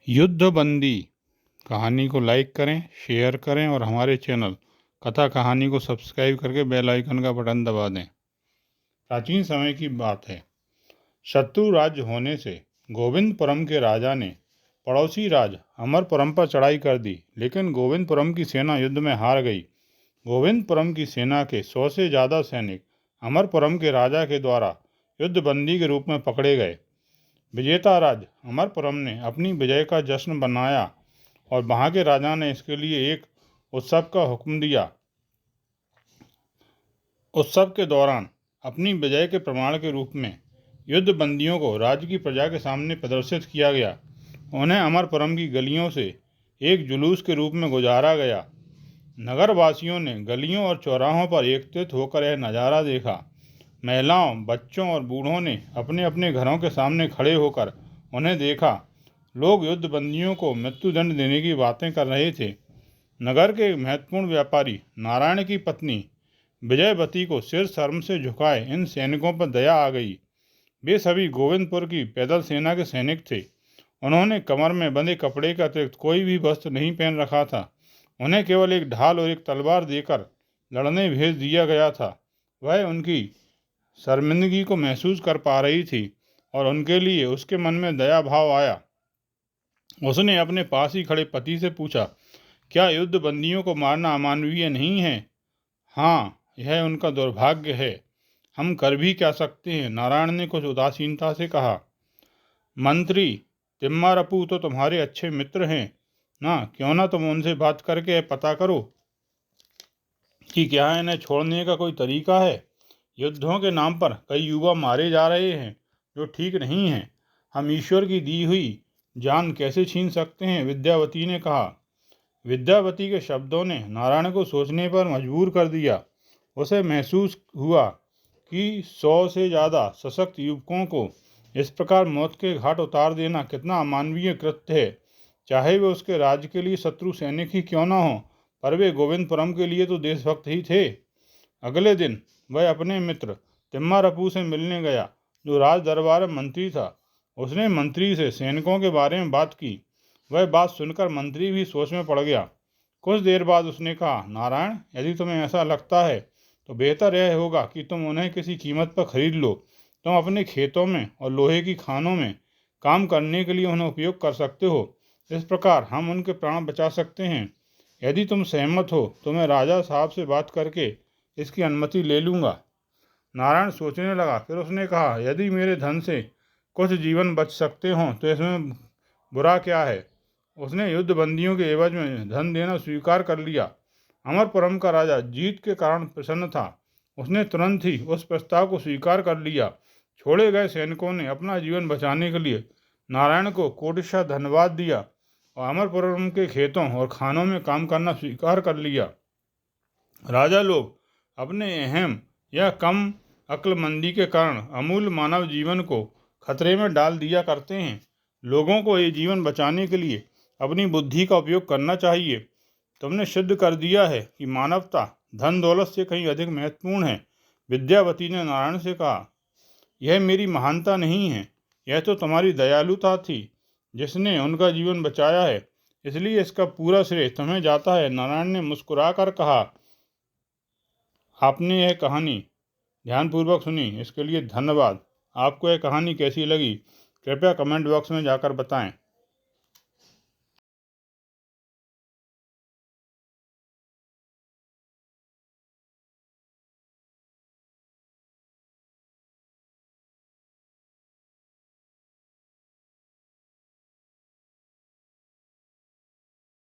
युद्धबंदी कहानी को लाइक करें, शेयर करें और हमारे चैनल कथा कहानी को सब्सक्राइब करके बेल आइकन का बटन दबा दें। प्राचीन समय की बात है। शत्रु राज्य होने से गोविंदपुरम के राजा ने पड़ोसी राज अमरपुरम पर चढ़ाई कर दी, लेकिन गोविंदपुरम की सेना युद्ध में हार गई। गोविंदपुरम की सेना के 100 से ज़्यादा सैनिक अमरपुरम के राजा के द्वारा युद्धबंदी के रूप में पकड़े गए। विजेता राज्य अमरपुरम ने अपनी विजय का जश्न मनाया और वहाँ के राजा ने इसके लिए एक उत्सव का हुक्म दिया। उत्सव के दौरान अपनी विजय के प्रमाण के रूप में युद्ध बंदियों को राज्य की प्रजा के सामने प्रदर्शित किया गया। उन्हें अमरपुरम की गलियों से एक जुलूस के रूप में गुजारा गया। नगरवासियों ने गलियों और चौराहों पर एकत्रित होकर यह नज़ारा देखा। महिलाओं, बच्चों और बूढ़ों ने अपने अपने घरों के सामने खड़े होकर उन्हें देखा। लोग युद्धबंदियों को मृत्युदंड देने की बातें कर रहे थे। नगर के महत्वपूर्ण व्यापारी नारायण की पत्नी विजयवती को सिर शर्म से झुकाए इन सैनिकों पर दया आ गई। वे सभी गोविंदपुर की पैदल सेना के सैनिक थे। उन्होंने कमर में बंधे कपड़े के अतिरिक्त कोई भी वस्त्र नहीं पहन रखा था। उन्हें केवल एक ढाल और एक तलवार देकर लड़ने भेज दिया गया था। वह उनकी शर्मिंदगी को महसूस कर पा रही थी और उनके लिए उसके मन में दया भाव आया। उसने अपने पास ही खड़े पति से पूछा, क्या युद्ध बंदियों को मारना अमानवीय नहीं है? हाँ, यह उनका दुर्भाग्य है। हम कर भी क्या सकते हैं? नारायण ने कुछ उदासीनता से कहा। मंत्री तिम्मारपू तो तुम्हारे अच्छे मित्र हैं ना, क्यों ना तुम उनसे बात करके पता करो कि क्या इन्हें छोड़ने का कोई तरीका है। युद्धों के नाम पर कई युवा मारे जा रहे हैं, जो ठीक नहीं हैं। हम ईश्वर की दी हुई जान कैसे छीन सकते हैं? विद्यावती ने कहा। विद्यावती के शब्दों ने नारायण को सोचने पर मजबूर कर दिया। उसे महसूस हुआ कि 100 से ज़्यादा सशक्त युवकों को इस प्रकार मौत के घाट उतार देना कितना अमानवीय कृत्य है। चाहे वे उसके राज्य के लिए शत्रु सैनिक ही क्यों न हो, पर वे गोविंदपुरम के लिए तो देशभक्त ही थे। अगले दिन वह अपने मित्र तिम्मारपू से मिलने गया, जो राज दरबार में मंत्री था। उसने मंत्री से सैनिकों के बारे में बात की। वह बात सुनकर मंत्री भी सोच में पड़ गया। कुछ देर बाद उसने कहा, नारायण, यदि तुम्हें ऐसा लगता है तो बेहतर यह होगा कि तुम उन्हें किसी कीमत पर खरीद लो। तुम अपने खेतों में और लोहे की खानों में काम करने के लिए उन्हें उपयोग कर सकते हो। इस प्रकार हम उनके प्राण बचा सकते हैं। यदि तुम सहमत हो तो मैं राजा साहब से बात करके इसकी अनुमति ले लूँगा। नारायण सोचने लगा। फिर उसने कहा, यदि मेरे धन से कुछ जीवन बच सकते हों तो इसमें बुरा क्या है? उसने युद्धबंदियों के एवज में धन देना स्वीकार कर लिया। अमरपुरम का राजा जीत के कारण प्रसन्न था। उसने तुरंत ही उस प्रस्ताव को स्वीकार कर लिया। छोड़े गए सैनिकों ने अपना जीवन बचाने के लिए नारायण को कोटिशः धन्यवाद दिया और अमरपुरम के खेतों और खानों में काम करना स्वीकार कर लिया। राजा लोग अपने अहम या कम अक्लमंदी के कारण अमूल्य मानव जीवन को खतरे में डाल दिया करते हैं। लोगों को ये जीवन बचाने के लिए अपनी बुद्धि का उपयोग करना चाहिए। तुमने सिद्ध कर दिया है कि मानवता धन दौलत से कहीं अधिक महत्वपूर्ण है। विद्यावती ने नारायण से कहा, यह मेरी महानता नहीं है, यह तो तुम्हारी दयालुता थी जिसने उनका जीवन बचाया है। इसलिए इसका पूरा श्रेय तुम्हें जाता है। नारायण ने मुस्कुराकर कहा। आपने यह कहानी ध्यानपूर्वक सुनी, इसके लिए धन्यवाद। आपको यह कहानी कैसी लगी कृपया कमेंट बॉक्स में जाकर बताएं।